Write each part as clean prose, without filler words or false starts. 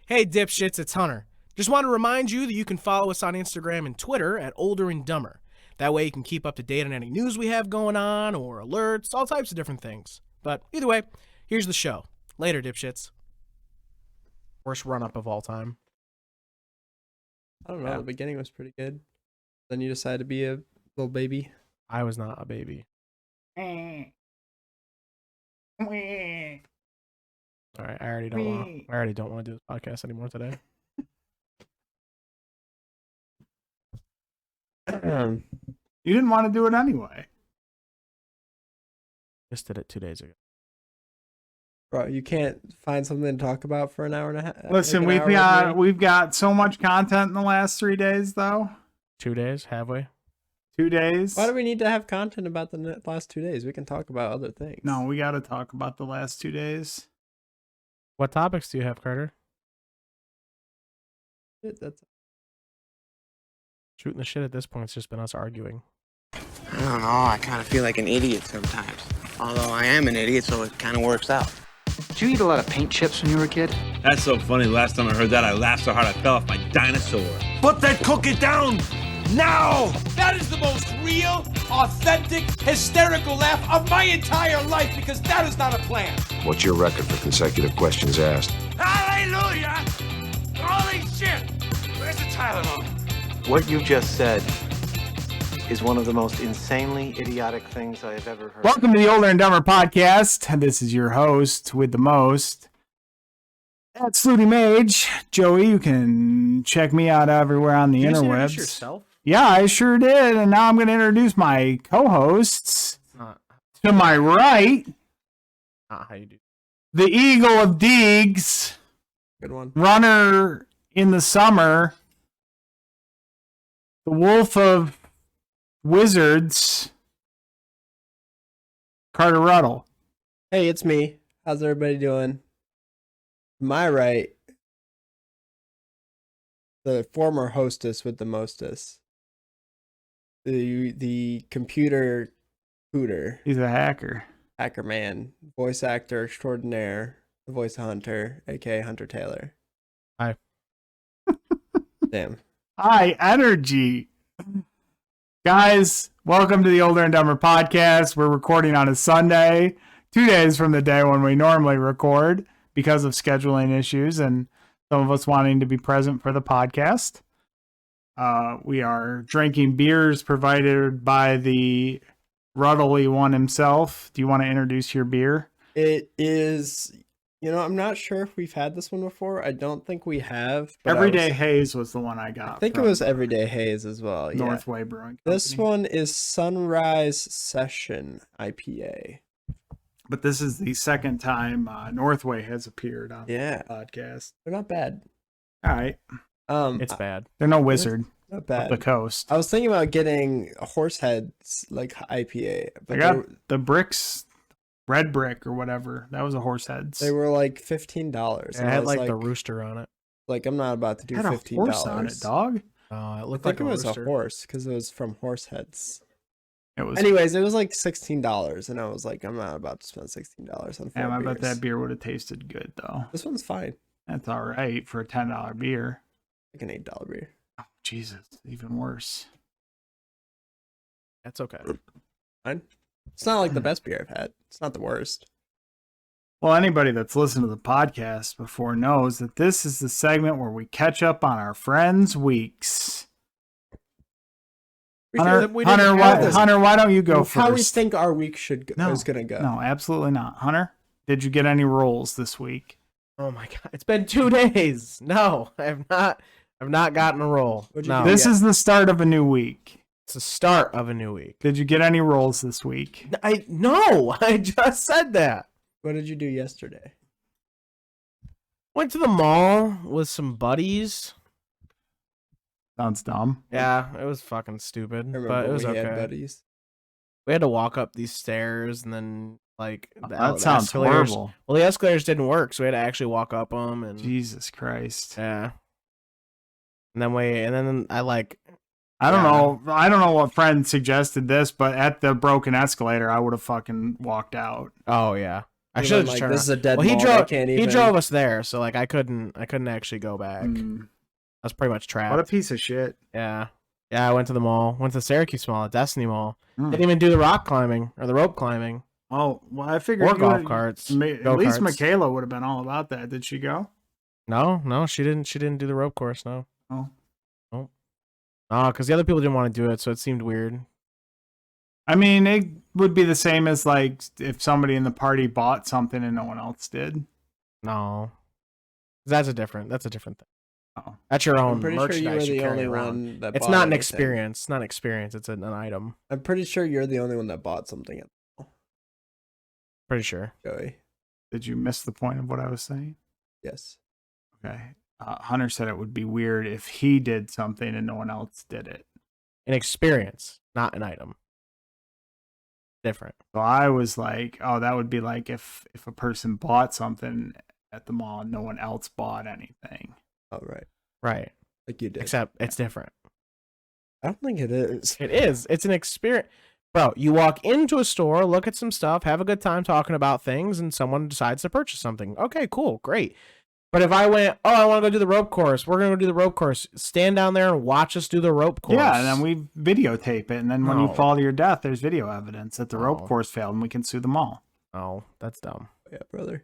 Hey dipshits, it's Hunter. Just want to remind you that you can follow us on Instagram and Twitter at OlderNDumber. That way you can keep up to date on any news we have going on or alerts, all types of different things. But either way, here's the show. Later, dipshits. Worst run-up of all time. I don't know. The beginning was pretty good. Then you decided to be a little baby. I was not a baby. All right, I already don't want to do this podcast anymore today. You didn't want to do it anyway. Just did it 2 days ago. Bro, you can't find something to talk about for an hour and a half. Listen, like we've got so much content in the last 3 days, though. 2 days, have we? 2 days. Why do we need to have content about the last 2 days? We can talk about other things. No, we got to talk about the last 2 days. What topics do you have, Carter? That's Shooting the shit at this point, it's just been us arguing. I don't know. I kind of feel like an idiot sometimes. Although I am an idiot, so it kind of works out. Did you eat a lot of paint chips when you were a kid? That's so funny. Last time I heard that, I laughed so hard I fell off my dinosaur. Put that cookie down now! That is the most real, authentic, hysterical laugh of my entire life because that is not a plan. What's your record for consecutive questions asked? Hallelujah! Holy shit! Where's the Tylenol? What you just said is one of the most insanely idiotic things I have ever heard. Welcome to the Older and Dumber podcast. This is your host with the most. That's Flutie Mage. Joey, you can check me out everywhere on the Did you just interwebs. introduce yourself? Yeah, I sure did. And now I'm going to introduce my co-hosts. To my right, Not how you do. the Eagle of Deegs, a good one. runner in the summer, the Wolf of Wizards, Carter Ruttle. Hey, it's me. How's everybody doing? To my right, the former hostess with the mostest. The computer hooter. He's a hacker. Hacker man. Voice actor extraordinaire. The voice of Hunter, aka Hunter Taylor. Hi. Damn. High energy. Guys, welcome to the Older and Dumber podcast. We're recording on a Sunday, 2 days from the day when we normally record because of scheduling issues and some of us wanting to be present for the podcast. We are drinking beers provided by the Ruttley one himself. Do you want to introduce your beer? It is, I'm not sure if we've had this one before. I don't think we have. Everyday Haze was the one I got. I think it was Everyday Haze as well. Yeah. Northway Brewing Company. This one is Sunrise Session IPA. But this is the second time Northway has appeared on the podcast. They're not bad. All right. It's bad. They're no wizard. Not bad. Up the coast. I was thinking about getting a Horseheads like IPA. But I got the bricks, Red Brick or whatever. That was a Horseheads. They were like $15. It had like the rooster on it. Like, I'm not about to do It had $15. a horse on it, dog. It looked I like think it was rooster. a horse because it was from Horseheads. It was. Anyways, it was like $16, and I was like, I'm not about to spend $16 on 4 Damn, I bet beers. that beer would have tasted good though. This one's fine. That's all right for a $10 beer. Like an $8 beer. Oh, Jesus, even worse. That's okay. Fine. It's not like the best beer I've had. It's not the worst. Well, anybody that's listened to the podcast before knows that this is the segment where we catch up on our friends' weeks. Hunter, why don't you go first? How we think our week is going to go. No, absolutely not. Hunter, did you get any rolls this week? Oh my god, it's been 2 days. No, I've not gotten a roll. No. This is the start of a new week. It's the start of a new week. Did you get any rolls this week? No, I just said that. What did you do yesterday? Went to the mall with some buddies. Sounds dumb. Yeah, it was fucking stupid, but it was okay. Buddies. We had to walk up these stairs and then that sounds horrible. Well, the escalators didn't work, so we had to actually walk up them. And Jesus Christ. Yeah. And then I don't know what friend suggested this, but at the broken escalator, I would have fucking walked out. Oh yeah. I And should then, have like, turned this is around. a dead Well, he mall, they drove. can't He even- drove us there, so like I couldn't actually go back. I was pretty much trapped. What a piece of shit. Yeah. I went to the mall. Went to the Syracuse Mall, at Destiny Mall. Hmm. Didn't even do the rock climbing or the rope climbing. Oh, well, I figured Or you golf would- carts, At least go-karts. Michaela would have been all about that. Did she go? No, she didn't. She didn't do the rope course. No. Oh. Because the other people didn't want to do it, so it seemed weird. I mean, it would be the same as like if somebody in the party bought something and no one else did. No, that's a different thing. Oh. That's your own I'm pretty sure you were merchandise the carry only around. one that It's bought not an anything. experience. It's not an experience. It's an item. I'm pretty sure you're the only one that bought something at the mall, Pretty sure. Joey. Did you miss the point of what I was saying? Yes. Okay. Hunter said it would be weird if he did something and no one else did it. An experience, not an item. Different. So I was like, oh, that would be like if a person bought something at the mall and no one else bought anything. Oh, right. Right. Like you did. Except it's different. I don't think it is. It is. It's an experience. Bro, you walk into a store, look at some stuff, have a good time talking about things, and someone decides to purchase something. Okay, cool, great. But if I went, I want to go do the rope course, we're going to go do the rope course. Stand down there and watch us do the rope course. Yeah, and then we videotape it. And then when you No. fall to your death, there's video evidence that the rope No. course failed and we can sue them all. Oh, that's dumb. Yeah, brother.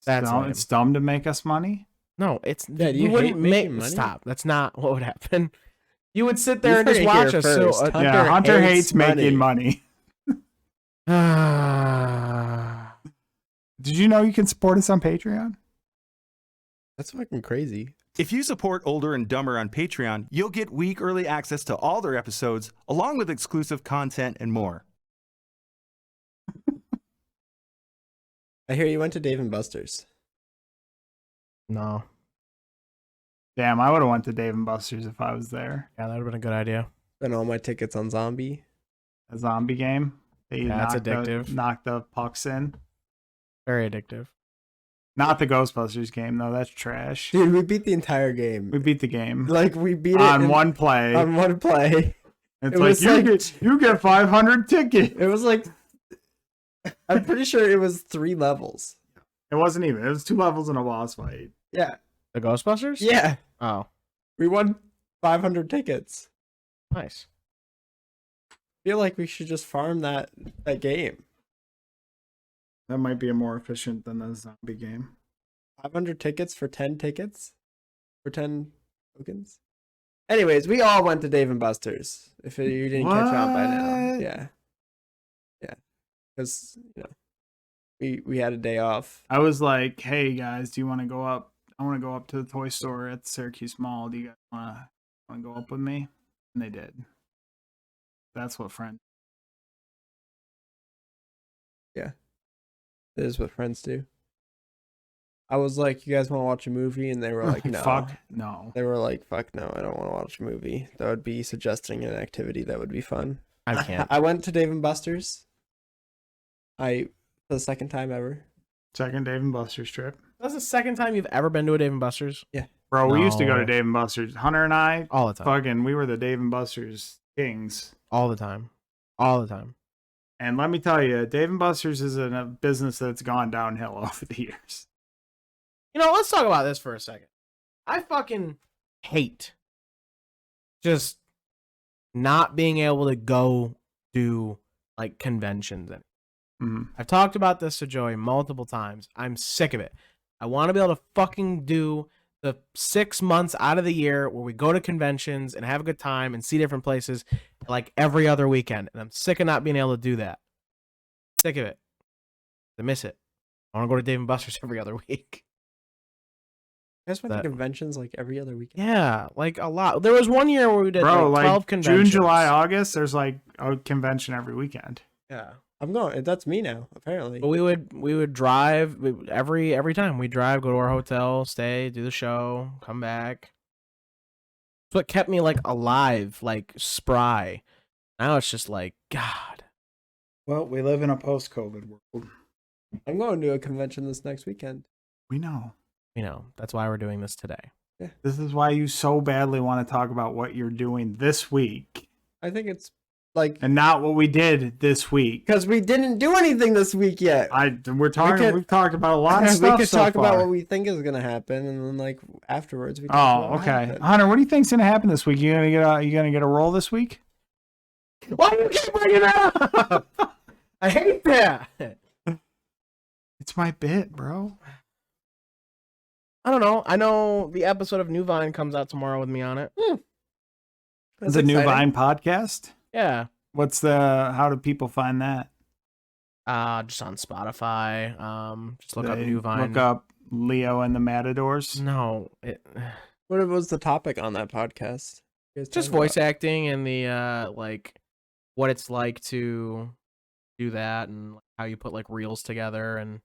That's lame. It's dumb to make us money. No, it's Yeah, do you you wouldn't hate make making money? stop. That's not what would happen. You would sit there You and just heard it watch here us. first. So, Yeah, Hunter hates making money. Did you know you can support us on Patreon? That's fucking crazy. If you support Older and Dumber on Patreon, you'll get week early access to all their episodes, along with exclusive content and more. I hear you went to Dave & Buster's. no, Damn, I would have went to Dave & Buster's if I was there. yeah, that would have been a good idea. Spent all my tickets on Zombie. A zombie game. That you Yeah, it's knock addictive. knock the pucks in. Very addictive. Not the Ghostbusters game, though. That's trash. Dude, we beat the entire game. We beat the game. Like, we beat it on in- one play. On one play. It's it like, was you get 500 tickets. It was like, I'm pretty sure it was 3 levels. It wasn't even. It was 2 levels in a boss fight. Yeah. The Ghostbusters? Yeah. Oh, We won 500 tickets. nice. Feel like we should just farm that game. That might be more efficient than the zombie game. 500 tickets for 10 tickets? For 10 tokens? Anyways, we all went to Dave & Buster's. If you didn't catch on by now. What? Yeah. Yeah. Because, we had a day off. I was like, hey guys, do you want to go up? I want to go up to the toy store at the Syracuse Mall. Do you guys want to go up with me? And they did. That's what friends. Yeah. That is what friends do. I was like, you guys want to watch a movie? And they were like, no. Fuck no. They were like, fuck no, I don't want to watch a movie. That would be suggesting an activity that would be fun. I can't. I went to Dave & Buster's. For the second time ever. Second Dave & Buster's trip. That's the second time you've ever been to a Dave & Buster's? Yeah. Bro, we used to go to No. Dave & Buster's. Hunter and I, All the time. fucking, we were the Dave & Buster's kings. All the time. All the time. And let me tell you, Dave & Buster's is a business that's gone downhill over the years. You know, let's talk about this for a second. I fucking hate just not being able to go do like conventions. I've talked about this to Joey multiple times. I'm sick of it. I want to be able to fucking do the 6 months out of the year where we go to conventions and have a good time and see different places like every other weekend. And I'm sick of not being able to do that. Sick of it. I miss it. I want to go to Dave & Buster's every other week. You guys went to That- conventions like every other weekend? Yeah, like a lot. There was one year where we did Bro, like 12 like conventions. June, July, August, there's like a convention every weekend. Yeah. I'm going. That's me now, apparently. But we would drive every time we drive, go to our hotel, stay, do the show, come back. It's what kept me like alive, like spry. Now it's just like God. Well, we live in a post-COVID world. I'm going to a convention this next weekend. We know. You know, that's why we're doing this today. This is why you so badly want to talk about what you're doing this week. I think it's like, and not what we did this week. because we didn't do anything this week yet. We've talked about a lot of stuff. We could so talk far. about what we think is gonna happen, and then like afterwards we. Talk about what Okay. happened. Hunter, what do you think's gonna happen this week? You gonna get a roll this week? Why do you keep bringing that up? I hate that. It's my bit, bro. I don't know. I know the episode of New Vine comes out tomorrow with me on it. It's a New Vine podcast. Yeah. How do people find that? Just on Spotify. Just look up New Vine. Look up Leo and the Matadors. No, What was the topic on that podcast? You guys just talking voice about? acting and the like, what it's like to do that and how you put like reels together and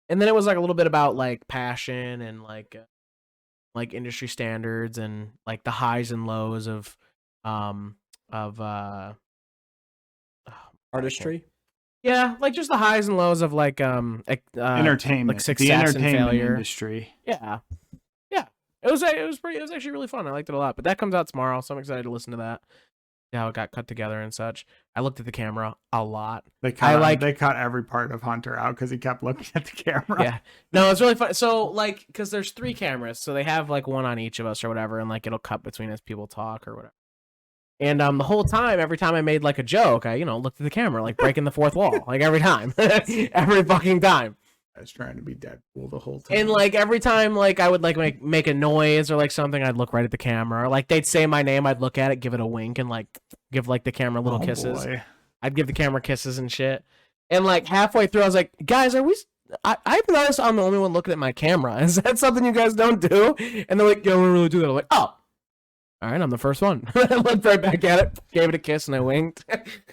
then it was like a little bit about like passion and like industry standards and like the highs and lows of Artistry. yeah, like just the highs and lows of like Entertainment, like the success and entertainment failure. industry. Yeah. It was actually really fun. I liked it a lot. But that comes out tomorrow, so I'm excited to listen to that. How it got cut together and such. I looked at the camera a lot. They cut every part of Hunter out because he kept looking at the camera. Yeah. No, it's really fun. So like, because there's 3 cameras, so they have like one on each of us or whatever, and like it'll cut between as people talk or whatever. And the whole time, every time I made like a joke, I looked at the camera, like breaking the fourth wall, like every time, every fucking time. I was trying to be Deadpool the whole time. And like every time, like I would like make a noise or like something, I'd look right at the camera. Or like they'd say my name, I'd look at it, give it a wink, and like give like the camera little kisses. Boy. I'd give the camera kisses and shit. And like halfway through, I was like, guys, are we? I've noticed I'm the only one looking at my camera. Is that something you guys don't do? And they're like, yeah, we don't really do that. I'm like, oh, all right, I'm the first one. I looked right back at it, gave it a kiss, and I winked.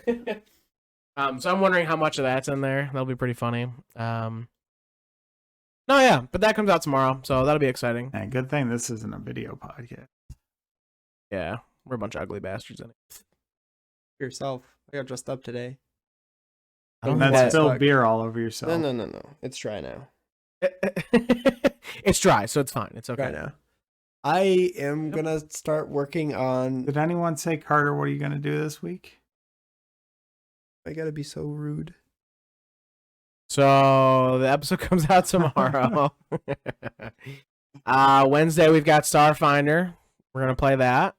So I'm wondering how much of that's in there. That'll be pretty funny. No, yeah, but that comes out tomorrow, so that'll be exciting. And good thing this isn't a video podcast. Yeah, we're a bunch of ugly bastards in it. Yourself. I got dressed up today. I don't That's know spilled beer all over yourself. No. It's dry now. It's dry, so it's fine. It's okay. Dry now. I am gonna start working on. Did anyone say, Carter, what are you gonna do this week? I gotta be so rude. So the episode comes out tomorrow. Wednesday we've got Starfinder. We're gonna play that.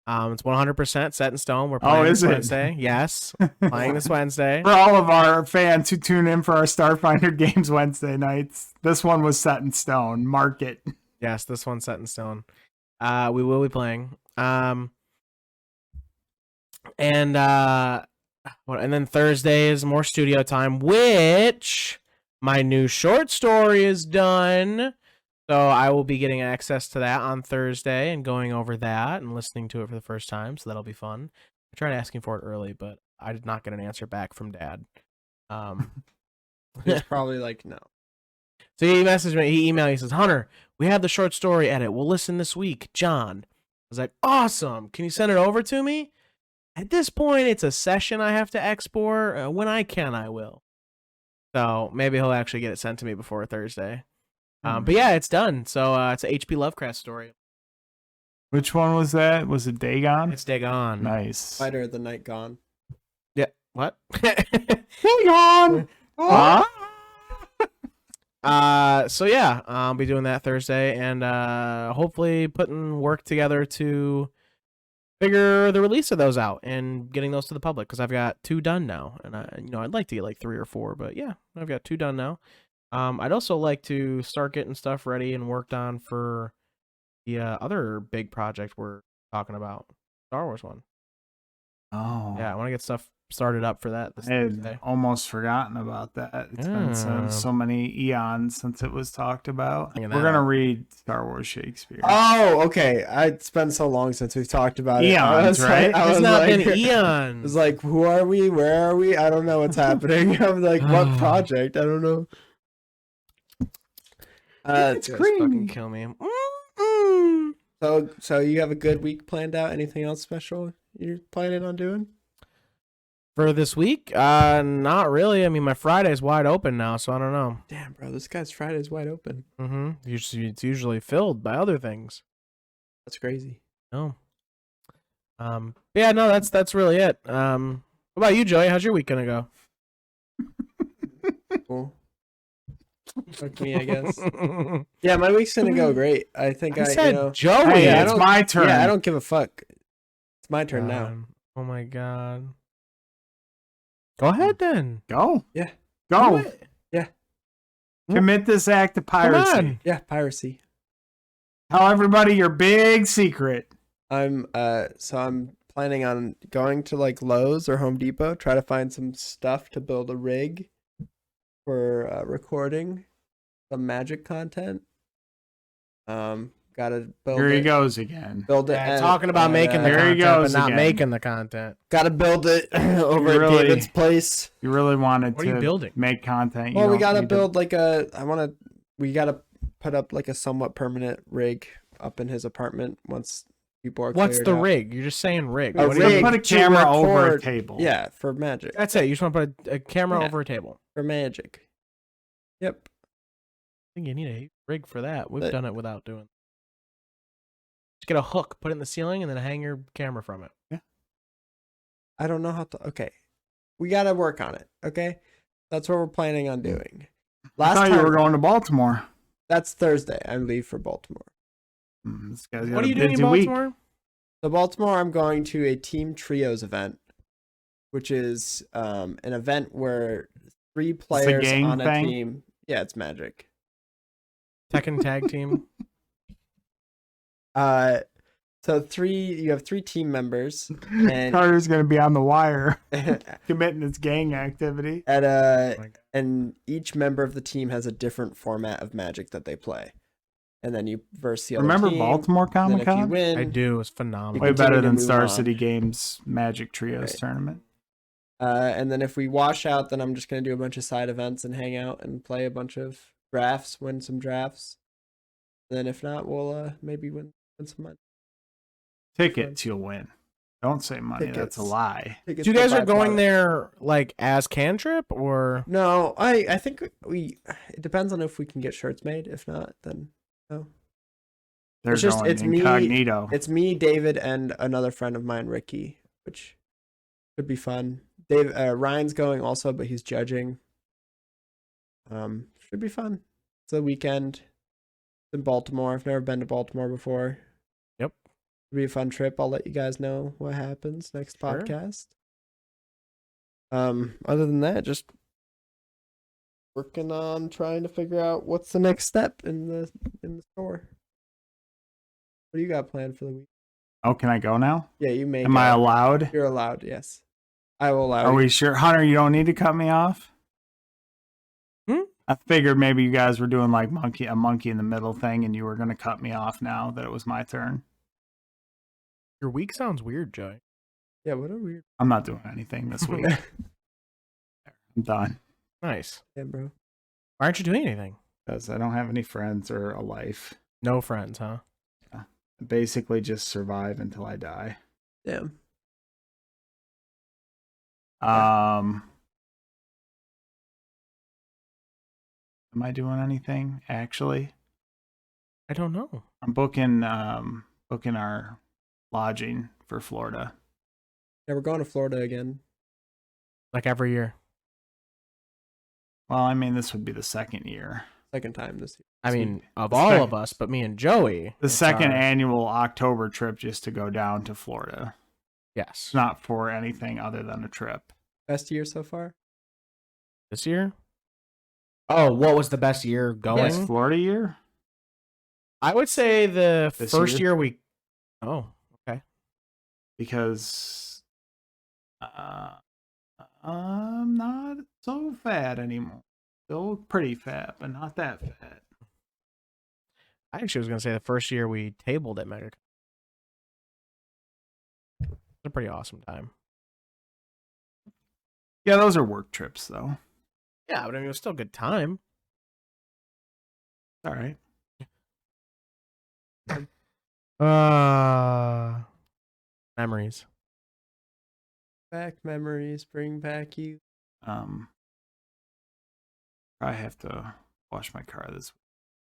It's 100% set in stone. We're playing this Wednesday. Yes, playing this Wednesday. For all of our fans who tune in for our Starfinder games Wednesday nights, this one was set in stone. Mark it. Yes, this one's set in stone. We will be playing. And then Thursday is more studio time, which my new short story is done. So I will be getting access to that on Thursday and going over that and listening to it for the first time. So that'll be fun. I tried asking for it early, but I did not get an answer back from Dad. It's probably like no. So he messaged me, he emailed me, he says, Hunter, we have the short story edit. We'll listen this week. John. I was like, awesome. Can you send it over to me? At this point, it's a session I have to export. When I can, I will. So maybe he'll actually get it sent to me before Thursday. But yeah, it's done. So it's a H.P. Lovecraft story. Which one was that? Was it Dagon? It's Dagon. Nice. Spider of the Night Gone. Yeah. What? Dagon! So yeah, I'll be doing that Thursday and hopefully putting work together to figure the release of those out and getting those to the public because I've got 2 done now, and I'd like to get like 3 or 4, but yeah, I've got 2 done now. I'd also like to start getting stuff ready and worked on for the other big project we're talking about, Star Wars one. Oh. Yeah, I want to get stuff started up for that this I had Thursday. almost forgotten about that. It's been so many eons since it was talked about. We're going to read Star Wars Shakespeare. Oh, okay. It's been so long since we've talked about it. Eons, right? It's not been eons. It's like, who are we? Where are we? I don't know what's happening. I'm like, what project? I don't know. It's cream. Fucking kill me. So you have a good week planned out? Anything else special you're planning on doing? For this week? Not really. I mean, my Friday's wide open now, so I don't know. Damn, bro, this guy's Friday's wide open. Mm-hmm. It's usually filled by other things. That's crazy. No. Yeah, no, that's really it. What about you, Joey? How's your week gonna go? Cool. Fuck me, I guess. Yeah, my week's gonna go great. I think I said you know, Joey. Hey, I it's don't- my turn. Yeah, I don't give a fuck. It's my turn now. Oh my god. Go ahead then. Go. Yeah. Go. Do it. Commit this act of piracy. on. Yeah, piracy. Tell everybody your big secret. I'm planning on going to like Lowe's or Home Depot, try to find some stuff to build a rig for recording some magic content. Gotta build Here he it. goes again. Build it. Yeah, talking about making the Here he content, goes but not again. making the content. Gotta build it over at really- David's place. You really wanted What are to you building? make content. You Well, we don't gotta need to- build like we gotta put up like a somewhat permanent rig up in his apartment once people are What's cleared the out. rig? You're just saying rig. A What You do you- rig put a to camera over a record- table. Yeah, for magic. That's it. You just want to put a camera Yeah. over a table. For magic. Yep. I think you need a rig for that. We've But- done it without doing. Just get a hook, put it in the ceiling, and then hang your camera from it. I don't know how to. Okay, we gotta work on it. Okay, that's what we're planning on doing. I Last thought time, you were going to Baltimore. that's Thursday. I leave for Baltimore. This guy's got What are a you doing in busy week. Baltimore? So Baltimore, I'm going to a team trios event, which is an event where 3 players gang on a thing? team. Yeah, it's magic. Tekken tag team. So you have 3 team members, and Carter's going to be on the wire committing his gang activity. at Oh my God. and each member of the team has a different format of magic that they play, and then you verse the other Remember team. Baltimore And Comic then if you Con? win, I do. It's phenomenal. Way continue better to than move Star on. City Games Magic Trios Right. tournament. And then if we wash out, then I'm just gonna do a bunch of side events and hang out and play a bunch of drafts, win some drafts. And then if not, we'll maybe win some money. Tickets you'll win. Don't say money. That's Tickets. a lie. Tickets So you for guys are $5. going there like as Cantrip or No, I think it depends on if we can get shirts made. If not, then no. They're It's just- going it's me- incognito. It's me, David, and another friend of mine, Ricky, which could be fun. Ryan's going also, but he's judging. Should be fun. It's a weekend. It's in Baltimore. I've never been to Baltimore before. Yep. It'll be a fun trip. I'll let you guys know what happens next Sure. podcast. Other than that, just working on trying to figure out what's the next step in the store. What do you got planned for the week? Oh, can I go now? Yeah, you may. Am I go. allowed? You're allowed. Yes, I will allow. Are you. we sure? Hunter, you don't need to cut me off? Hmm? I figured maybe you guys were doing like a monkey in the middle thing and you were going to cut me off now that it was my turn. your week sounds weird, Joey. Yeah, what a weird. I'm not doing anything this week. I'm done. Nice. Yeah, bro. Why aren't you doing anything? Because I don't have any friends or a life. No friends, huh? I basically just survive until I die. Damn. Am I doing anything actually? I don't know. I'm booking our lodging for Florida. Yeah, we're going to Florida again. Like every year. Well, I mean, this would be the second year. Second time this year. I mean, of The all sec- of us, but me and Joey. The it's second our- annual October trip just to go down to Florida. Yes. It's not for anything other than a trip. Best year so far? This year? Oh, what was the best year going? Yes, Florida year? I would say the This first year? year we. Oh, okay. Because I'm not so fat anymore. Still pretty fat, but not that fat. I actually was going to say the first year we tabled at Mega. It was a pretty awesome time. Yeah, those are work trips, though. Yeah, but I mean, it was still a good time. All right. Memories. Back memories, bring back you. I have to wash my car this week.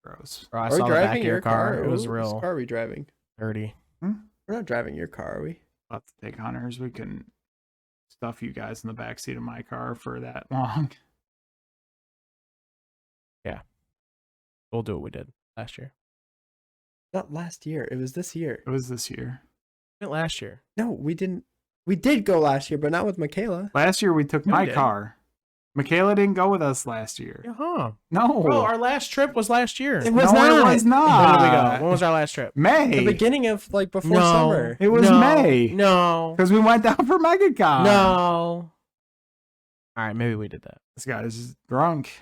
Gross. Bro, I Are we saw the back driving of your car. It was Whose real car are we driving? dirty. We're not driving your car, are we? I'll have to take Hunter's. We can stuff you guys in the backseat of my car for that long. We'll do what we did last year. Not last year. It was this year. It was this year. Last year. No, we didn't. We did go last year, but not with Michaela. Last year we took Yeah, we my did. car. Michaela didn't go with us last year. Huh. No. Bro, our last trip was last year. It was no, not. it was When did we not. go? When was our last trip? May. The beginning of like before No. summer. It was No. May. No. Because we went down for MegaCon. No. All right, maybe we did that. This guy's drunk.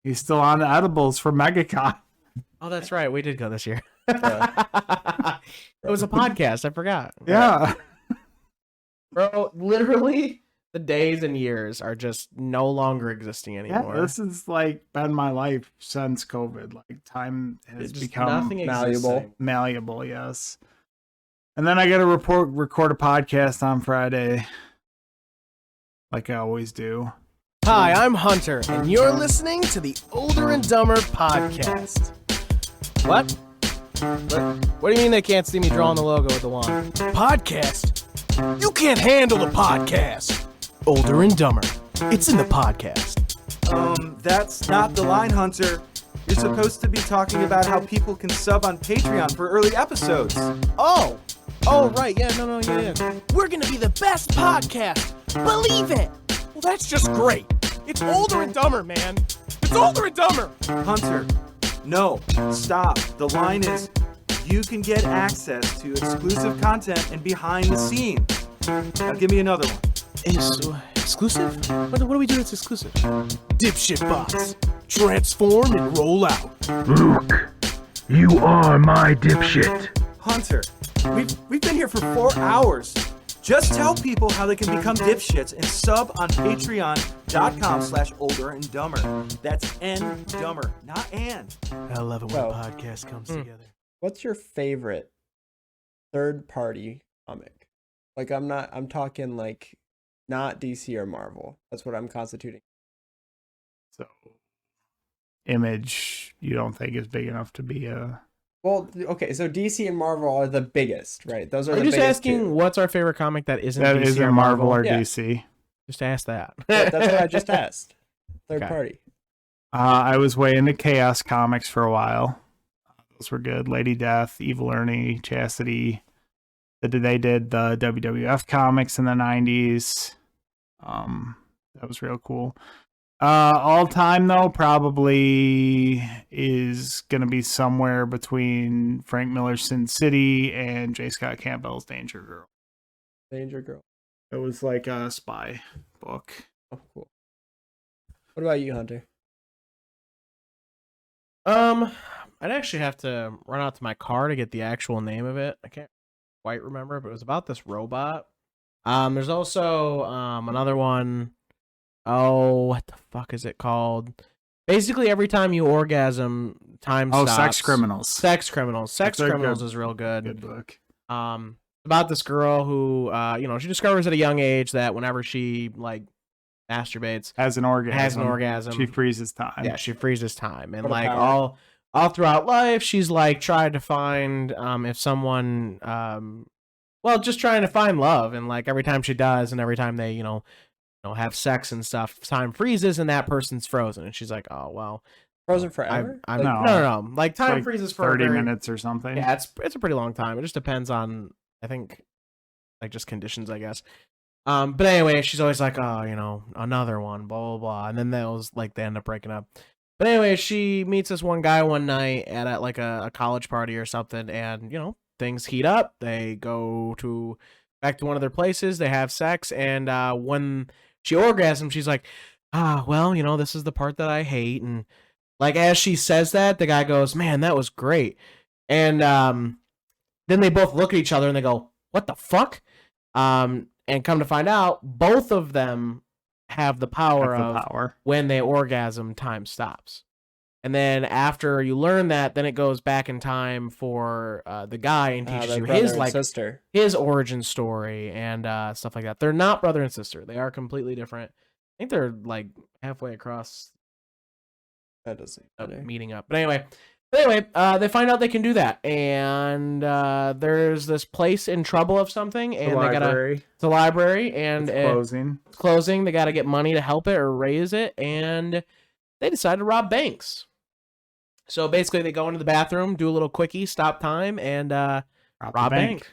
He's still on the edibles for MegaCon. Oh, that's right. We did go this year. It was a podcast. I forgot. Yeah. Bro, literally, the days and years are just no longer existing anymore. Yeah, this has like been my life since COVID. Like time has Just become nothing exists malleable. anymore. malleable, yes. And then I got to record a podcast on Friday, like I always do. Hi, I'm Hunter, and you're listening to the Older and Dumber podcast. What? What do you mean they can't see me drawing the logo with the wand? Podcast? You can't handle the podcast. Older and Dumber. It's in the podcast. That's not the line, Hunter. You're supposed to be talking about how people can sub on Patreon for early episodes. Oh, right. Yeah, no, yeah. We're gonna be the best podcast. Believe it. Well, that's just great. It's Older and Dumber, man. It's Older and Dumber. Hunter, no, stop. The line is, you can get access to exclusive content and behind the scenes. Now give me another one. Exclusive? What do we do that's exclusive? Dipshit bots. Transform and roll out. Luke, you are my dipshit. Hunter, we've been here for 4 hours. Just tell people how they can become dipshits and sub on patreon.com/olderandumber. That's N-dumber, not and. I love it when Well, a podcast comes together. What's your favorite third-party comic? Like I'm talking like not DC or Marvel. That's what I'm constituting. So, Image, you don't think is big enough to be a... Well, okay, so DC and Marvel are the biggest, right? Those are Are the you just biggest asking two. what's our favorite comic that isn't That DC isn't or Marvel or Yeah. DC. Just ask that. That's what I just asked. Third Okay. party. I was way into Chaos Comics for a while. Those were good. Lady Death, Evil Ernie, Chastity. They did the WWF comics in the 90s. That was real cool. All time though, probably is gonna be somewhere between Frank Miller's Sin City and J. Scott Campbell's Danger Girl. Danger Girl. It was like a spy book. Oh, cool. What about you, Hunter? I'd actually have to run out to my car to get the actual name of it. I can't quite remember, but it was about this robot. There's also another one. Oh, what the fuck is it called? Basically, every time you orgasm, time Oh, stops. Sex Criminals. Sex Criminals. Sex That's a Criminals good- is real good. Good book. About this girl who, she discovers at a young age that whenever she like masturbates, Has an orgasm. She freezes time. yeah, she freezes time, and What a like power. all throughout life, she's like trying to find if someone, just trying to find love, and like every time she does, and every time they, have sex and stuff, time freezes, and that person's frozen, and she's like, oh well, Frozen Forever? I'm No. no, like time Like freezes for 30 a very, minutes or something. Yeah, it's a pretty long time. It just depends on, I think, like just conditions, I guess. But anyway, she's always like, oh, another one, blah blah blah, and then they end up breaking up. But anyway, she meets this one guy one night at a college party or something, and things heat up. They go back to one of their places. They have sex, and when she orgasms, she's like, this is the part that I hate. And like as she says that, the guy goes, man, that was great. And then they both look at each other and they go, what the fuck? And come to find out, both of them have the power of when they orgasm, time stops. And then after you learn that, then it goes back in time for the guy and teaches Their you brother his and like sister. his origin story and stuff like that. They're not brother and sister. They are completely different. I think they're like halfway across That doesn't matter. meeting up. But anyway, Anyway, they find out they can do that, and there's this place in trouble of something, and they gotta. It's a library, and It's closing. It's closing. They gotta get money to help it or raise it, and they decide to rob banks. So basically, they go into the bathroom, do a little quickie, stop time, and rob bank.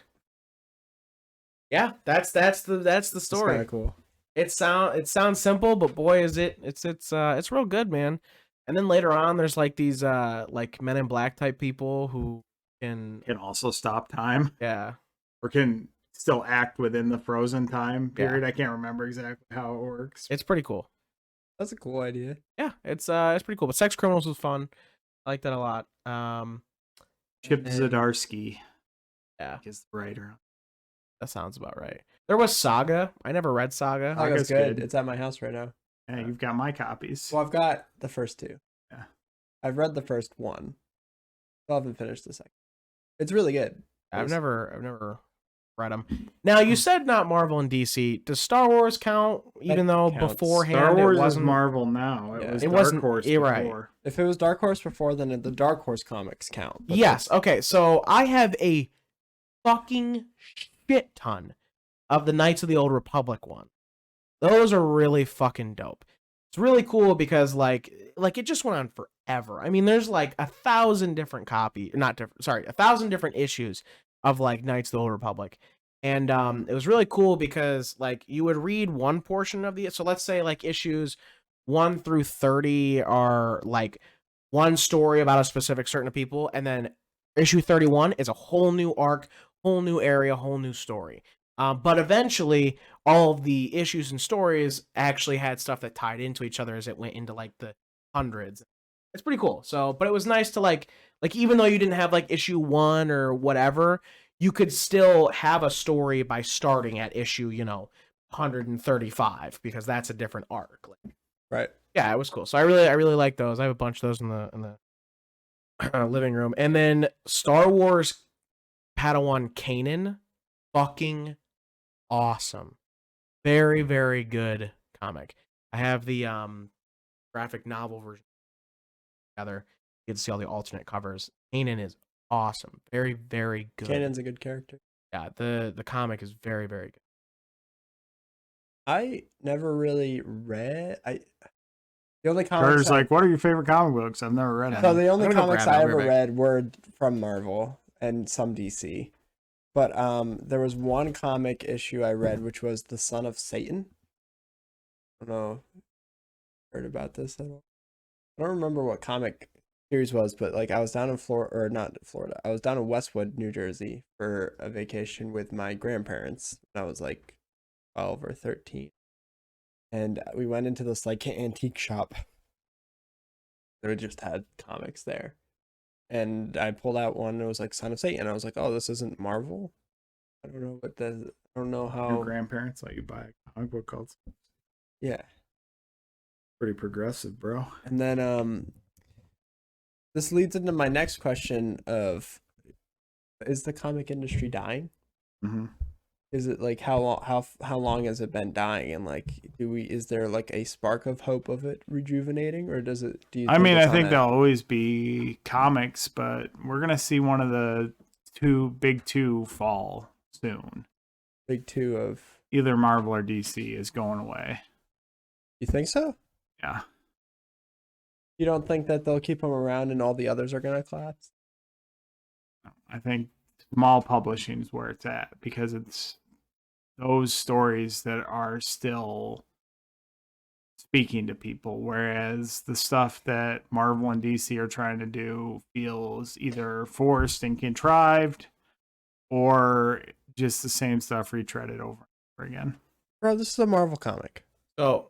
Yeah, that's the story. That's kind of cool. It sounds simple, but boy, is it's real good, man. And then later on, there's like these like Men in Black type people who can also stop time. Yeah. Or can still act within the frozen time period. Yeah. I can't remember exactly how it works. It's pretty cool. That's a cool idea. Yeah, it's pretty cool. But Sex Criminals was fun. I like that a lot. Chip Zdarsky. Yeah. Is the writer. That sounds about right. There was Saga. I never read Saga. Saga's good. It's at my house right now. Yeah, you've got my copies. Well, I've got the first two. Yeah. I've read the first one. I haven't finished the second. It's really good. I've never read them. Now, you said not Marvel and DC. Does Star Wars count? Even though beforehand Star Wars it wasn't is Marvel now. It wasn't Dark Horse before. Right. If it was Dark Horse before, then the Dark Horse comics count. Yes. Okay. So I have a fucking shit ton of the Knights of the Old Republic one. Those are really fucking dope. It's really cool because like it just went on forever. I mean, there's like 1,000 different 1,000 different issues of like Knights of the Old Republic. And it was really cool because like you would read one portion of so let's say like issues 1 through 30 are like one story about a specific certain people, and then issue 31 is a whole new arc, whole new area, whole new story. But eventually, all of the issues and stories actually had stuff that tied into each other as it went into like the hundreds. It's pretty cool. So, but it was nice to like even though you didn't have like issue 1 or whatever, you could still have a story by starting at issue 135 because that's a different arc. Right. Yeah, it was cool. So I really like those. I have a bunch of those in the living room. And then Star Wars Padawan Kanan, fucking awesome. Very, very good comic. I have the graphic novel version together. You get to see all the alternate covers. Kanan is awesome. Very, very good. Kanan's a good character. Yeah, the comic is very, very good. I never really read. The only comics. Carter's like, what are your favorite comic books? I've never read them. So the only comics I ever read were from Marvel and some DC. But there was one comic issue I read, which was The Son of Satan. I don't know if you heard about this at all. I don't remember what comic series was, but like I was down in Florida. I was down in Westwood, New Jersey for a vacation with my grandparents when I was like 12 or 13. And we went into this like antique shop. They just had comics there. And I pulled out one and it was like Son of Satan. I was like, oh, this isn't Marvel? I don't know how. Your grandparents let you buy a comic book called. Yeah. Pretty progressive, bro. And then this leads into my next question of, is the comic industry dying? Mm-hmm. Is it like how long has it been dying, and like is there like a spark of hope of it rejuvenating, or does it? I think there'll always be comics, but we're gonna see one of the big two fall soon. Big two of either Marvel or DC is going away. You think so? Yeah. You don't think that they'll keep them around and all the others are gonna collapse? I think small publishing is where it's at, because it's those stories that are still speaking to people, whereas the stuff that Marvel and DC are trying to do feels either forced and contrived or just the same stuff retreaded over and over again. Bro, this is a Marvel comic. So,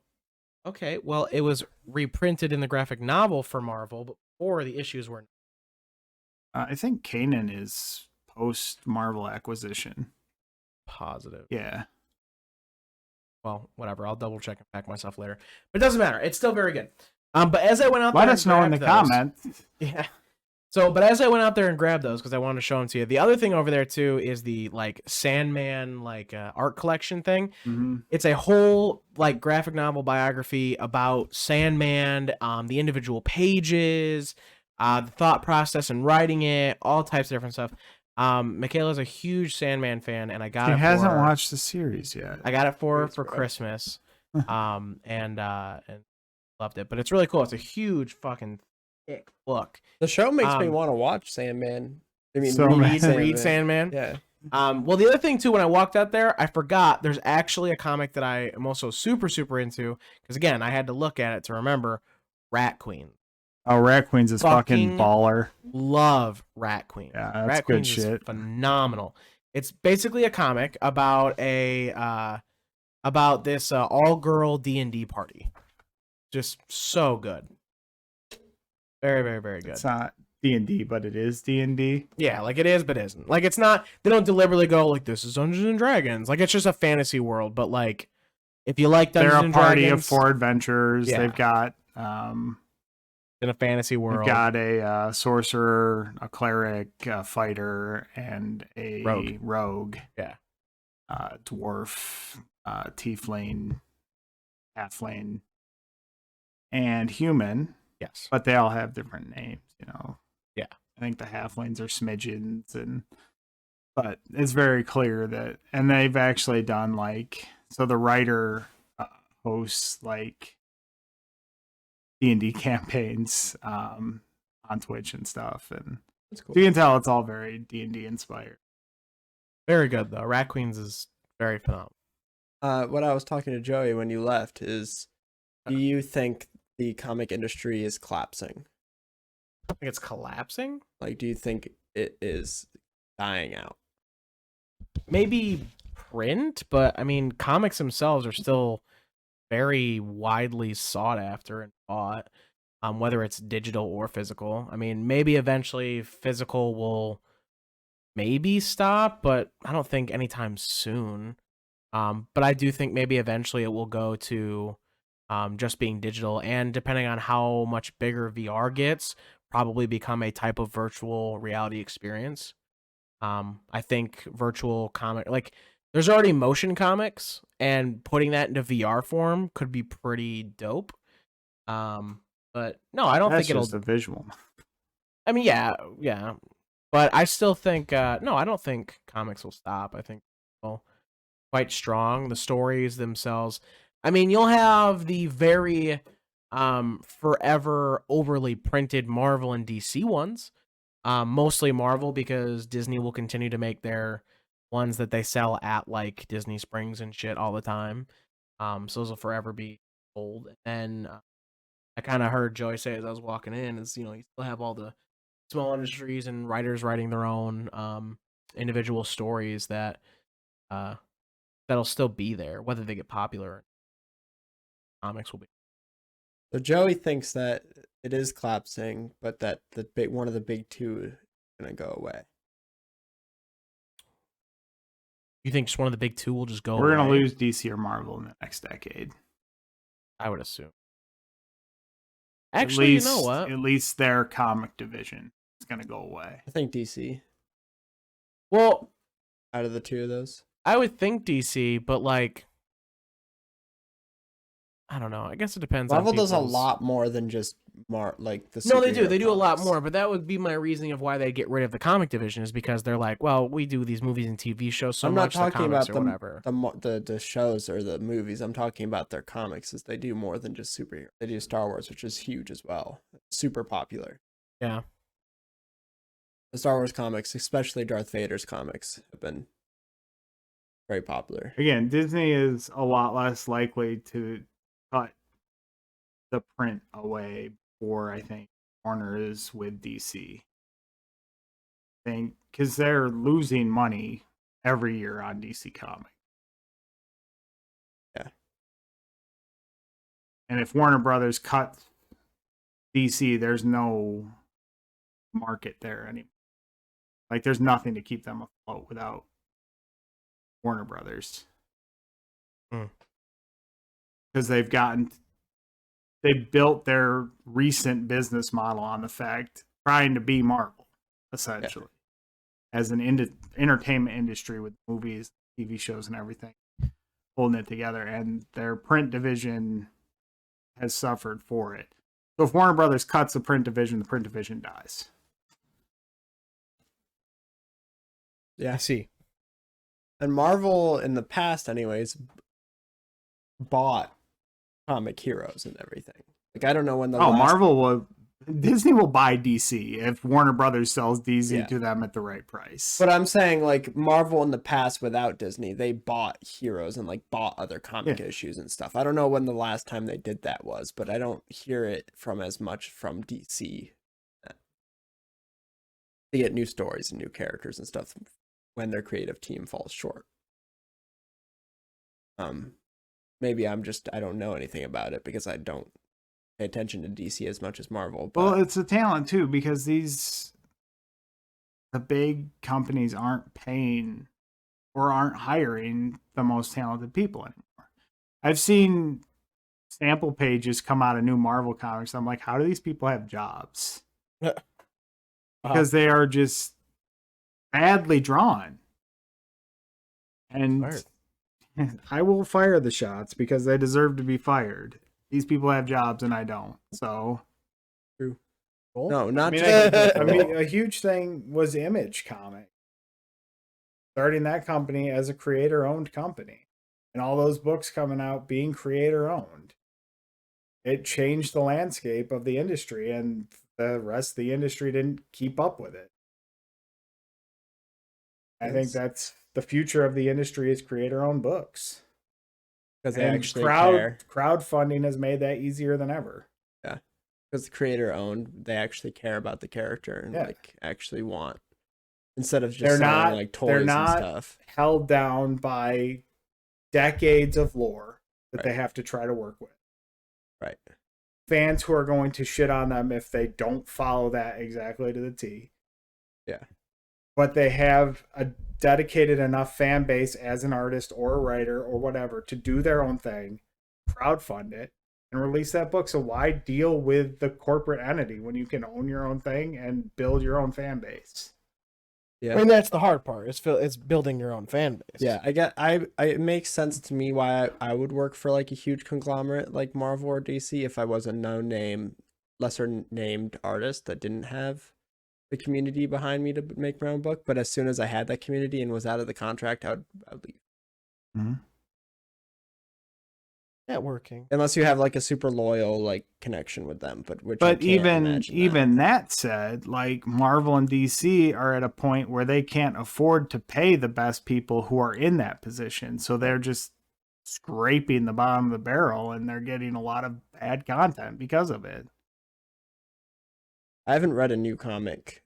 okay, well, it was reprinted in the graphic novel for Marvel, but before the issues were. I think Kanan is post-Marvel acquisition. Positive. Yeah. Well, whatever. I'll double check and back myself later. But it doesn't matter. It's still very good. But as I went out there, let us know in the comments. Yeah. So, but as I went out there and grabbed those because I wanted to show them to you. The other thing over there too is the like Sandman art collection thing. Mm-hmm. It's a whole like graphic novel biography about Sandman, the individual pages. the thought process in writing it, all types of different stuff. Michaela's a huge Sandman fan, and I got She it. hasn't for her. watched the series yet. I got it for her for Christmas, and loved it. But it's really cool. It's a huge fucking thick book. The show makes me want to watch Sandman. I mean, So Read Sandman. Yeah. Well, the other thing too, when I walked out there, I forgot there's actually a comic that I am also super into, because again, I had to look at it to remember Rat Queen. Oh, Rat Queen's is fucking baller. Love Rat Queen. Yeah, that's Rat good Queen's shit. is phenomenal. It's basically a comic about about this all-girl D&D party. Just so good. Very, very, very good. It's not D&D, but it is D&D. Yeah, like it is, but isn't. Like it's not. They don't deliberately go like this is Dungeons and Dragons. Like it's just a fantasy world. But like, if you like Dungeons They're a and party Dragons, of 4 adventurers. Yeah. They've got in a fantasy world, they've got a sorcerer, a cleric, a fighter, and a rogue. Yeah. Dwarf, tiefling, halfling, and human. Yes. But they all have different names, you know. Yeah. I think the halflings are smidgens, but it's very clear that, and they've actually done like, so the writer hosts like D&D campaigns on Twitch and stuff, and That's cool. so you can tell it's all very D&D inspired. Very good though. Rat Queens is very phenomenal. What I was talking to Joey when you left is, do you think the comic industry is collapsing? I think it's collapsing. Like, do you think it is dying out? Maybe print, but I mean, comics themselves are still very widely sought after and bought, whether it's digital or physical. I mean, maybe eventually physical will maybe stop, but I don't think anytime soon. But I do think maybe eventually it will go to just being digital, and depending on how much bigger VR gets, probably become a type of virtual reality experience. I think virtual comic, like there's already motion comics, and putting that into VR form could be pretty dope. But no, I don't That's think it'll. just a visual. I mean, yeah, but I still think no, I don't think comics will stop. I think they'll quite strong. The stories themselves. I mean, you'll have the very forever overly printed Marvel and DC ones. Mostly Marvel, because Disney will continue to make their ones that they sell at like Disney Springs and shit all the time. So those will forever be old. And I kind of heard Joey say as I was walking in, is you still have all the small industries and writers writing their own individual stories that that'll still be there, whether they get popular. Comics will be. So Joey thinks that it is collapsing, but that one of the big two is gonna go away. You think just one of the big two will just go We're going to away? lose DC or Marvel in the next decade. I would assume. Actually, you know what? At least their comic division is going to go away. I think DC. Well, out of the two of those, I would think DC, but like, I don't know. I guess it depends. Marvel on does a lot more than just like the. No, they do. superhero They do a lot comics. more, but that would be my reasoning of why they get rid of the comic division, is because they're like, well, we do these movies and TV shows so I'm not much. talking the comics about or whatever. the shows or the movies. I'm talking about their comics. Is they do more than just superhero. They do Star Wars, which is huge as well, super popular. Yeah. The Star Wars comics, especially Darth Vader's comics, have been very popular. Again, Disney is a lot less likely to cut the print away, or I think Warner is with DC. I think because they're losing money every year on DC Comics. Yeah. And if Warner Brothers cuts DC, there's no market there anymore. Like, there's nothing to keep them afloat without Warner Brothers. Because they built their recent business model on the fact trying to be Marvel, essentially, as an entertainment industry with movies, TV shows, and everything, holding it together. And their print division has suffered for it. So if Warner Brothers cuts the print division dies. Yeah. I see. And Marvel, in the past, anyways, bought comic heroes and everything. Like, I don't know when the Disney will buy DC if Warner Brothers sells DC Yeah. to them at the right price. But I'm saying, like, Marvel in the past without Disney, they bought heroes and, like, bought other comic issues and stuff. I don't know when the last time they did that was, but I don't hear it from as much from DC. They get new stories and new characters and stuff when their creative team falls short. Maybe I don't know anything about it because I don't pay attention to DC as much as Marvel. But well, it's a talent too, because the big companies aren't paying or aren't hiring the most talented people anymore. I've seen sample pages come out of new Marvel comics. I'm like, how do these people have jobs? Because they are just badly drawn. And I will fire the shots because they deserve to be fired. These people have jobs and I don't. So true. No, not I mean, a huge thing was Image Comics. Starting that company as a creator-owned company. And all those books coming out being creator-owned. It changed the landscape of the industry, and the rest of the industry didn't keep up with it. I think that's the future of the industry is creator-owned books. Because they and actually care. Crowdfunding has made that easier than ever. Yeah. Because the creator owned, they actually care about the character and like actually want, instead of just selling like toys and stuff. Held down by decades of lore that they have to try to work with. Right. Fans who are going to shit on them if they don't follow that exactly to the T. Yeah. But they have a dedicated enough fan base as an artist or a writer or whatever to do their own thing, crowdfund it, and release that book. So why deal with the corporate entity when you can own your own thing and build your own fan base? Yeah. I mean, that's the hard part. It's building your own fan base. Yeah, it makes sense to me why I would work for like a huge conglomerate like Marvel or DC if I was a no-name, lesser named artist that didn't have the community behind me to make my own book. But as soon as I had that community and was out of the contract, I would leave. Mm-hmm. Networking. Unless you have like a super loyal like connection with them, but even that said, like Marvel and DC are at a point where they can't afford to pay the best people who are in that position, so they're just scraping the bottom of the barrel, and they're getting a lot of bad content because of it. I haven't read a new comic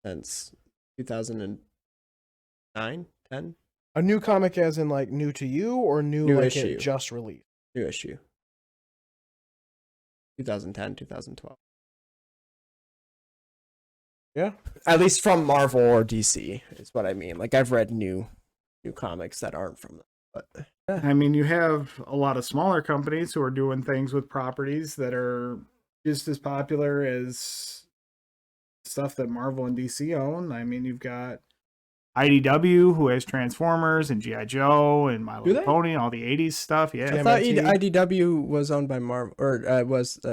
since 2009, 10. A new comic as in like new to you or new like issue. it just released? New issue. 2010, 2012. Yeah. At least from Marvel or DC is what I mean. Like I've read new comics that aren't from them. But yeah. I mean, you have a lot of smaller companies who are doing things with properties that are just as popular as stuff that Marvel and DC own. I mean, you've got IDW, who has Transformers and G.I. Joe and My Little Pony, all the 80s stuff. Yeah, I thought IDW was owned by Marvel, or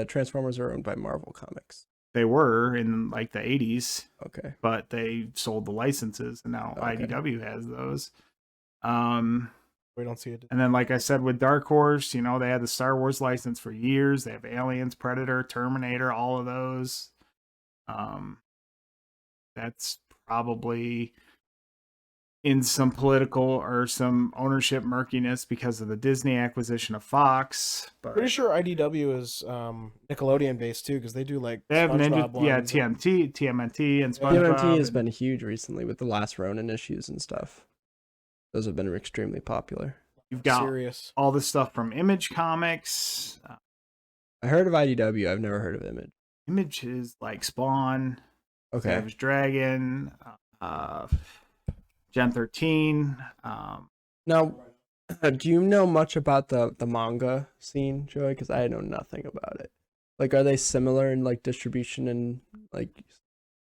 Transformers are owned by Marvel Comics. They were in like the 80s. Okay. But they sold the licenses, and now IDW has those. We don't see it. And then, like I said, with Dark Horse, they had the Star Wars license for years. They have Aliens, Predator, Terminator, all of those. That's probably in some political or some ownership murkiness because of the Disney acquisition of Fox. But pretty sure IDW is Nickelodeon based too, because they do like they have TMNT, and SpongeBob. TMNT has been huge recently with the Last Ronin issues and stuff. Those have been extremely popular. You've got all the stuff from Image Comics. I heard of IDW. I've never heard of Image. Image is like Spawn, Savage Dragon, Gen 13. Now, do you know much about the manga scene, Joey? Because I know nothing about it. Like, are they similar in like distribution and like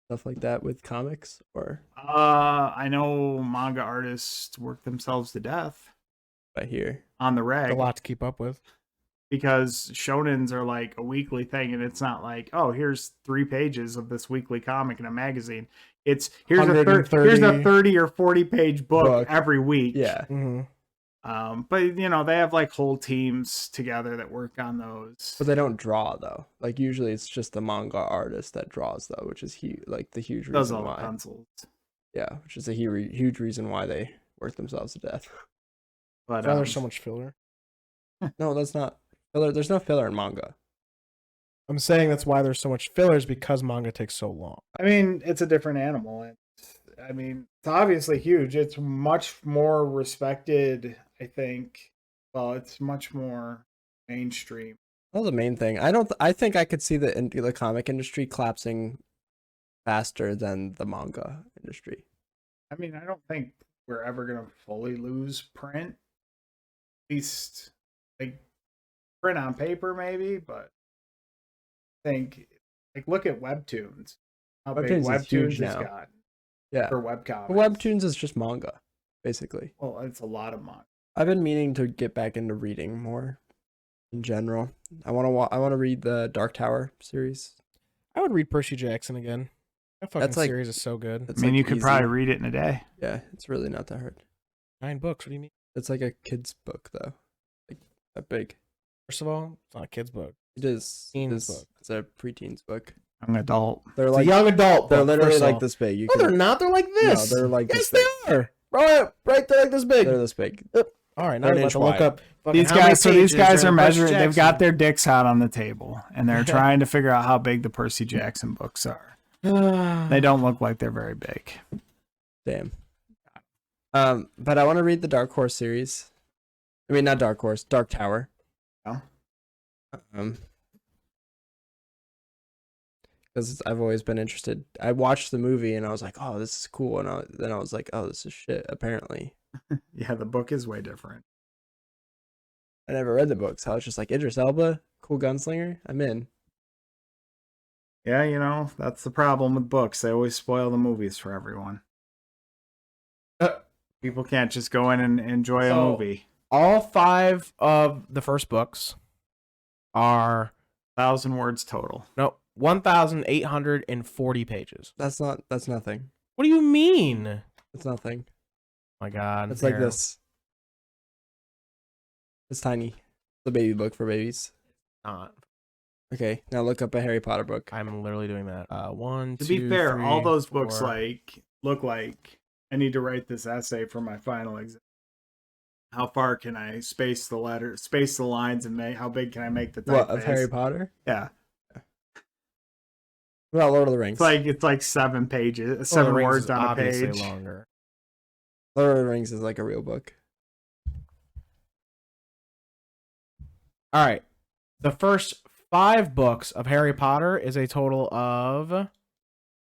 stuff like that with comics? Or I know manga artists work themselves to death. I hear on the reg. A lot to keep up with. because shonens are like a weekly thing, and it's not like, oh, here's 3 pages of this weekly comic in a magazine. It's here's a 30 or 40 page book every week. Yeah. But you know, they have like whole teams together that work on those. But they don't draw though. Like usually it's just the manga artist that draws though, which is huge. Like the huge reason Does all why. the pencils. Yeah, which is a huge reason why they work themselves to death. But there's so much filler. No, that's not filler. There's no filler in manga. I'm saying that's why there's so much fillers, because manga takes so long. I mean, it's a different animal. I mean, it's obviously huge. It's much more respected, I think. Well, it's much more mainstream. Well, the main thing. I think I could see the comic industry collapsing faster than the manga industry. I mean, I don't think we're ever gonna fully lose print. At least, like, print on paper, maybe, but I think, like, look at Webtoons. How big Webtoons has gotten. Yeah. For webcomics. Webtoons is just manga, basically. Well, it's a lot of manga. I've been meaning to get back into reading more in general. I want to read the Dark Tower series. I would read Percy Jackson again. That fucking series is so good. I mean, you could probably read it in a day. Yeah, it's really not that hard. 9 books. What do you mean? It's like a kid's book, though. Like, that big. First of all, it's not a kid's book. It is. Teens book. It's a preteens book. Young adult. They're like a young adult. They're book, literally like all. this big. No, they're not. They're like this. No, they're like yes, this big. they are. Right, they're like this big. They're this big. All right, now They're I'm an about inch to look wide. up. These guys are measuring. They've got their dicks out on the table, and they're trying to figure out how big the Percy Jackson books are. They don't look like they're very big. Damn. But I want to read the Dark Horse series. I mean, not Dark Horse, Dark Tower. Oh. Because I've always been interested. I watched the movie and I was like, "Oh, this is cool," and then I was like, "Oh, this is shit." Apparently, Yeah, the book is way different. I never read the book, so I was just like, "Idris Elba, cool gunslinger, I'm in." Yeah, you know, that's the problem with books. They always spoil the movies for everyone. People can't just go in and enjoy a movie. All 5 of the first books are 1,000 words total. 1,840 pages. That's nothing. What do you mean? It's nothing. Oh my God. It's like this. It's tiny. The baby book for babies. Not. Okay, now look up a Harry Potter book. I'm literally doing that. One, To two, be fair, 3, all those books 4. look like I need to write this essay for my final exam. How far can I space the lines, and how big can I make the typeface? What, of Harry Potter? Yeah. What about Lord of the Rings? It's like 7 pages, 7 words on a obviously page. Longer. Lord of the Rings is like a real book. All right. The first 5 books of Harry Potter is a total of...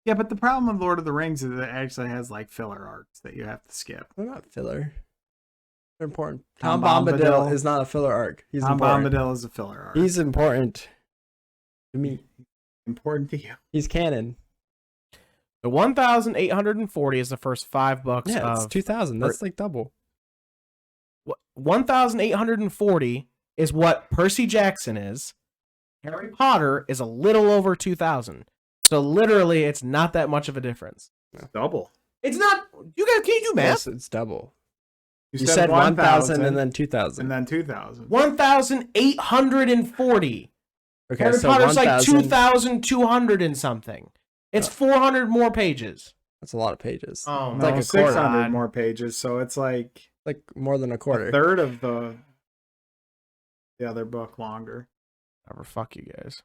Yeah, but the problem with Lord of the Rings is it actually has like filler arcs that you have to skip. They're not filler. They're important. Tom Tom Bombadil Bombadil is not a filler arc. He's Tom important. Bombadil is a filler arc. He's important to me. important to you. He's canon. The 1,840 is the first 5 books Yeah, of... it's 2,000. That's like double. 1,840 is what Percy Jackson is. Harry Potter is a little over 2,000. So literally, it's not that much of a difference. Double. It's not... You guys, can you do math? Yes, it's double. You said 1,000 and then 2,000. And then 2,000. 1,840. Okay, Harry so Potter's like 1,000 2,200 and something. It's 400 more pages. That's a lot of pages. Oh, It's No, like a 600 quarter. more pages, so it's like Like more than a quarter. a third of the other book longer. Never fuck you guys.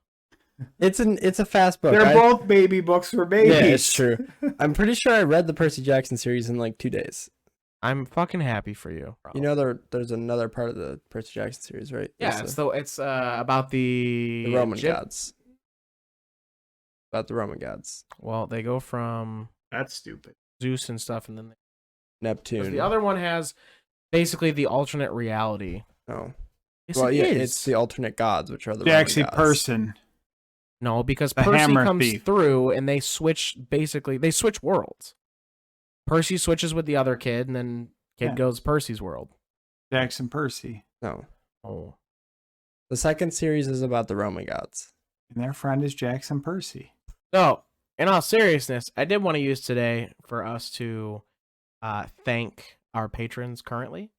It's a fast book. They're both baby books for babies. Yeah, it's true. I'm pretty sure I read the Percy Jackson series in like 2 days. I'm fucking happy for you. You know, there's another part of the Percy Jackson series, right? Yeah, There's so it's about the Roman gods. About the Roman gods. Well, they go from That's stupid. Zeus and stuff, and then Neptune. the other one has basically the alternate reality. Oh. Yes, Well, it yeah, is. it's the alternate gods, which are the The Roman actually gods. person. No, because The Percy hammer comes thief. through and they switch worlds. Percy switches with the other kid, and then kid Yeah. goes Percy's world. Jackson Percy. No. Oh. The second series is about the Roman gods. And their friend is Jackson Percy. So, in all seriousness, I did want to use today for us to thank our patrons currently.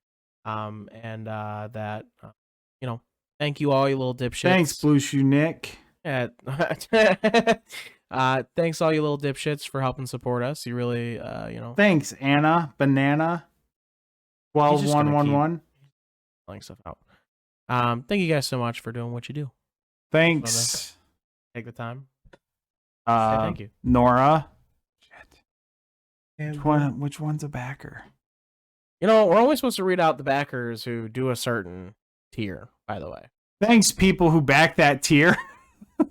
Thank you all, you little dipshits. Thanks, Blue Shoe Nick. Yeah. Thanks all you little dipshits for helping support us. You really, Thanks, Anna Banana. He's just gonna 12111. filling stuff out. Thank you guys so much for doing what you do. Thanks. Take the time. Say thank you. Nora. Shit. Which one's a backer? You know, we're only supposed to read out the backers who do a certain tier, by the way. Thanks, people who back that tier. I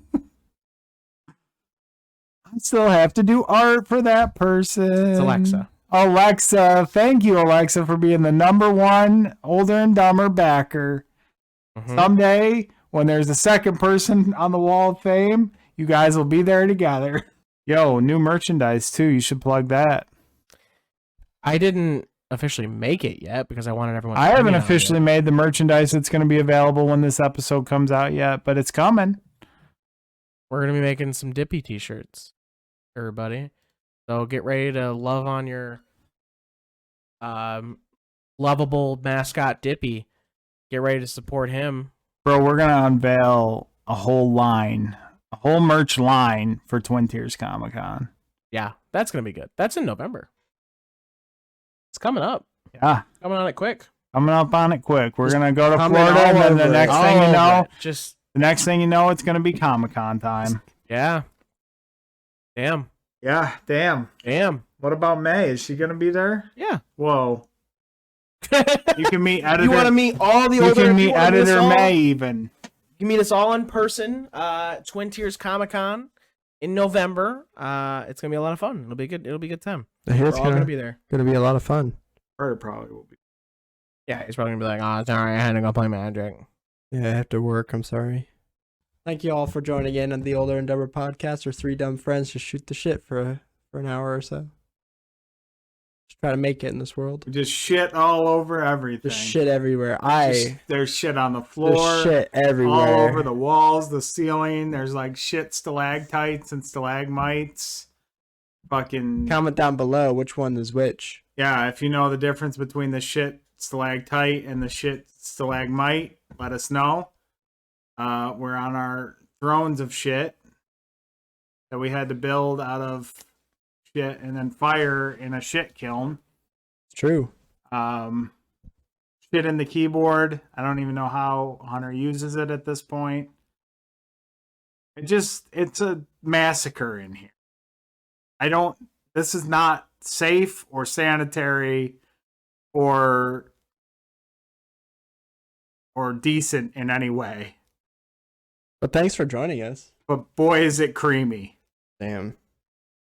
still have to do art for that person. It's Alexa. Alexa. Thank you, Alexa, for being the #1 Older and Dumber backer. Mm-hmm. Someday, when there's a second person on the wall of fame, you guys will be there together. Yo, new merchandise, too. You should plug that. I didn't officially make it yet because I wanted everyone to I haven't comment on officially it. made the merchandise that's going to be available when this episode comes out yet, but it's coming. We're going to be making some Dippy t-shirts, everybody. So get ready to love on your lovable mascot Dippy. Get ready to support him. Bro, we're going to unveil a whole line, a whole merch line for Twin Tiers Comic-Con. Yeah, that's going to be good. That's in November. It's coming up. Yeah. Coming on it quick. Coming up on it quick. We're Just going to go to coming Florida, and all then the over it. next All thing you over know, it. Just, the next thing you know, it's going to be Comic-Con time. yeah. Damn. Yeah, damn. Damn. What about May? Is she going to be there? Yeah. Whoa. You can meet editor. You want to meet all the You older... can you meet wanna meet us editor all? May even. You can meet us all in person. Twin Tiers Comic-Con in November. It's gonna be a lot of fun. It'll be good. It'll be a good time. I hear We're it's all gonna be there. gonna be a lot of fun. Or it probably will be. Yeah, he's probably gonna be like, "Oh, sorry, I had to go play Magic." Yeah, I have to work. I'm sorry. Thank you all for joining in on the Older and Dumber podcast, where three dumb friends just shoot the shit for an hour or so. Just try to make it in this world. Just shit all over everything. There's shit everywhere. There's shit on the floor. There's shit everywhere. All over the walls, the ceiling. There's like shit stalactites and stalagmites. Fucking. Comment down below which one is which. Yeah, if you know the difference between the shit stalactite and the shit stalagmite, let us know. We're on our thrones of shit that we had to build out of shit and then fire in a shit kiln. It's true. Shit in the keyboard. I don't even know how Hunter uses it at this point. It's a massacre in here. This is not safe or sanitary or decent in any way. But thanks for joining us. But boy, is it creamy. Damn.